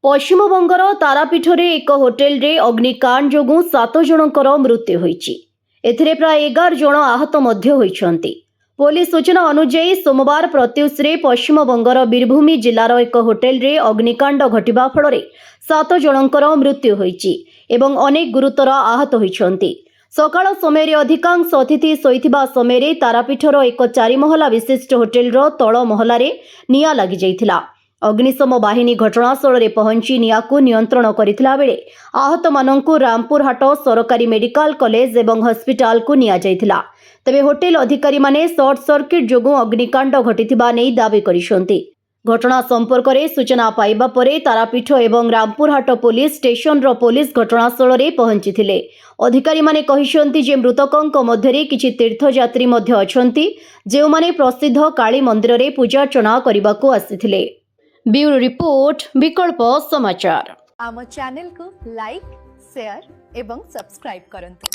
पश्चिमबंगर तारापीठरे एक होटेल रे अग्निकांड जोगु 7 जनकर मृत्यु होईची। एथिरे प्राय 11 जन आहत मध्य होईछंती। पुलिस सूचना अनुसार सोमवार प्रत्युष रे पश्चिमबंगर बीरभूमी जिलार एक होटेल रे अग्निकांड घटिबा फଳରେ 7 जनकर मृत्यु होईची एवं अनेक गुरुतर आहत होईछंती। सकाळ समय अधिकांश अतिथि शोइथिबा समय तारापीठर एक 4 महला विशिष्ट होटेल रो तळ महलारे निया लागि जाइथिला। अग्निशम बाहिनी घटनास्थल पहुंची नियाकु नियंत्रण करथिला बेले आहत मानंकु रामपुरहाट सरकारी मेडिकल कॉलेज एवं हॉस्पिटल को निया जाइथिला। तबे होटेल अधिकारी माने शॉर्ट सर्किट जोगु अग्निकांड घटिथिबा नै दाबी करिसंती। घटना संपर्क में सूचना पाइबा परे तारापीठ एवं रामपुरहाट पुलिस स्टेशन रो पुलिस घटनास्थल रे पहुंची थिले। अधिकारी माने कहिसंती जे मृतकंक मध्यरे किछि तीर्थयात्री मध्य अछंती जेउ माने प्रसिद्ध काली मंदिर रे पूजार्चना करिबाकू आसिथिले। ब्यूरो रिपोर्ट विकल्प समाचार। आम चैनल को लाइक शेयर एवं सब्सक्राइब करंतु।